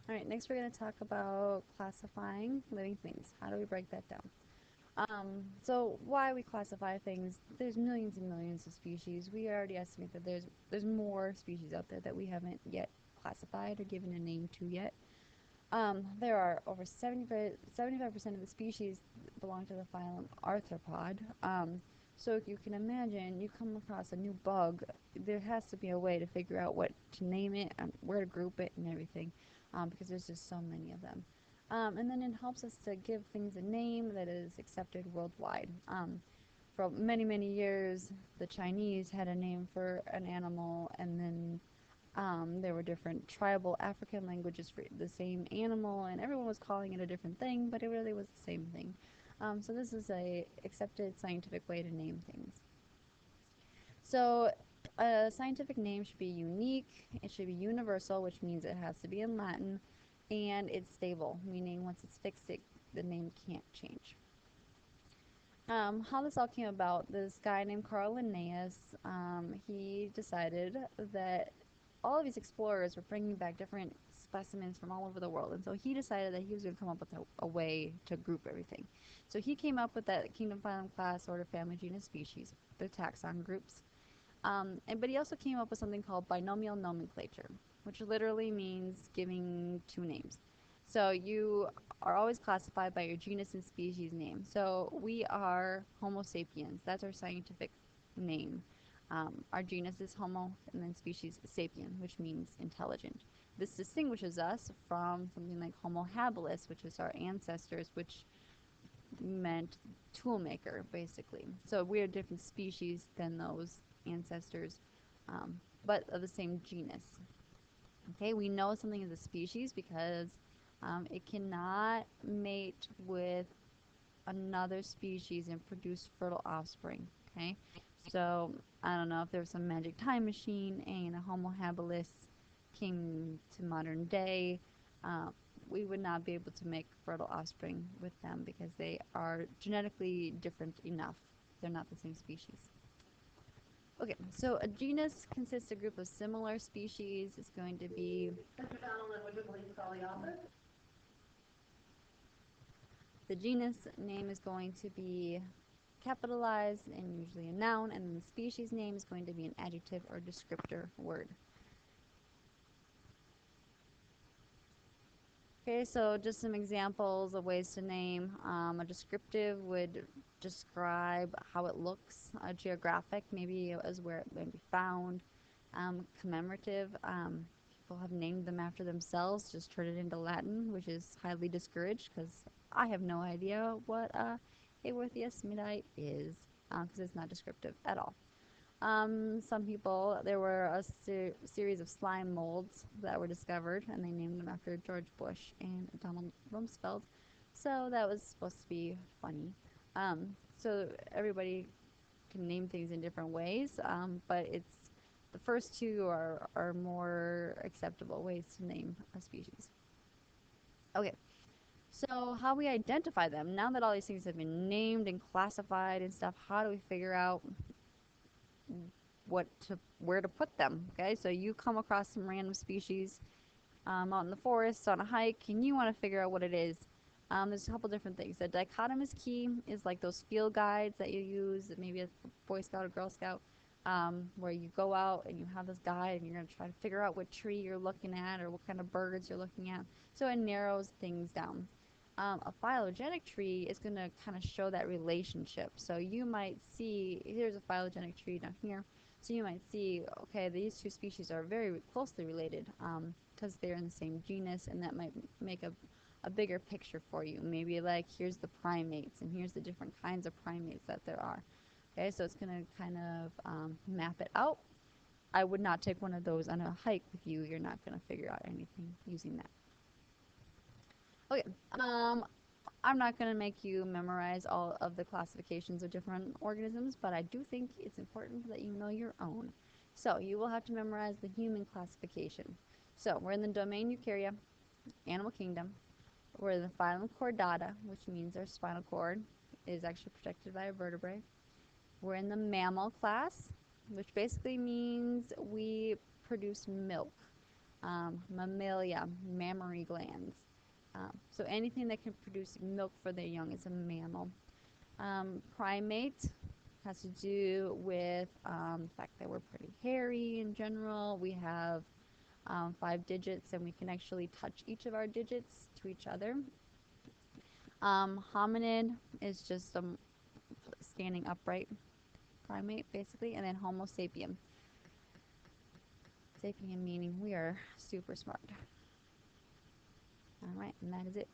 All right, next we're going to talk about classifying living things. How do we break that down? So why we classify things, there's millions and millions of species. We already estimate that there's more species out there that we haven't yet classified or given a name to yet. There are over 75% of the species belong to the phylum Arthropod. So if you can imagine, you come across a new bug, there has to be a way to figure out what to name it and where to group it and everything, because there's just so many of them. And then it helps us to give things a name that is accepted worldwide. For many, many years, the Chinese had a name for an animal, and then there were different tribal African languages for the same animal, and everyone was calling it a different thing, but it really was the same thing. So this is a accepted scientific way to name things. So a scientific name should be unique, it should be universal, which means it has to be in Latin, and it's stable, meaning once it's fixed, the name can't change. How this all came about, this guy named Carl Linnaeus, he decided that all of these explorers were bringing back different specimens from all over the world, and so he decided that he was going to come up with a way to group everything. So he came up with that kingdom, phylum, class, order, family, genus, species, the taxon groups. But he also came up with something called binomial nomenclature, which literally means giving two names. So you are always classified by your genus and species name. So we are Homo sapiens. That's our scientific name. Our genus is Homo, and then species sapien, which means intelligent. This distinguishes us from something like Homo habilis, which is our ancestors, which meant toolmaker, basically. So we're a different species than those ancestors, but of the same genus. Okay, we know something is a species because it cannot mate with another species and produce fertile offspring. Okay, so I don't know if there was some magic time machine and a Homo habilis came to modern day, we would not be able to make fertile offspring with them because they are genetically different enough. They're not the same species. Okay, so a genus consists of a group of similar species. It's going to be Mr. Donaldson, would you please call the author? the genus name is going to be capitalized and usually a noun, and then the species name is going to be an adjective or descriptor word. Okay, so just some examples of ways to name. A descriptive would describe how it looks. A geographic maybe as where it may be found. Commemorative, people have named them after themselves, just turn it into Latin, which is highly discouraged because I have no idea what Haworthia smithii is, because it's not descriptive at all. Some people, there were a series of slime molds that were discovered, and they named them after George Bush and Donald Rumsfeld. So that was supposed to be funny. So everybody can name things in different ways, but it's the first two are more acceptable ways to name a species. Okay, so how we identify them, now that all these things have been named and classified and stuff, how do we figure out where to put them? Okay, so you come across some random species out in the forest on a hike, and you want to figure out what it is. There's a couple different things. The dichotomous key is like those field guides that you use, maybe a Boy Scout or Girl Scout, where you go out and you have this guide and you're going to try to figure out what tree you're looking at or what kind of birds you're looking at. So it narrows things down. A phylogenetic tree is going to kind of show that relationship. So you might see, here's a phylogenetic tree down here. So you might see, okay, these two species are very closely related because they're in the same genus, and that might make a bigger picture for you. Maybe like here's the primates, and here's the different kinds of primates that there are. Okay, so it's going to kind of map it out. I would not take one of those on a hike with you. You're not going to figure out anything using that. Okay, I'm not going to make you memorize all of the classifications of different organisms, but I do think it's important that you know your own. So you will have to memorize the human classification. So we're in the domain Eukarya, animal kingdom. We're in the phylum Chordata, which means our spinal cord is actually protected by a vertebrae. We're in the mammal class, which basically means we produce milk. Mammalia, mammary glands. So anything that can produce milk for their young is a mammal. Primate has to do with the fact that we're pretty hairy in general. We have 5 digits and we can actually touch each of our digits to each other. Hominid is just a standing upright primate, basically, and then Homo sapien. Sapien meaning we are super smart. All right, and that is it.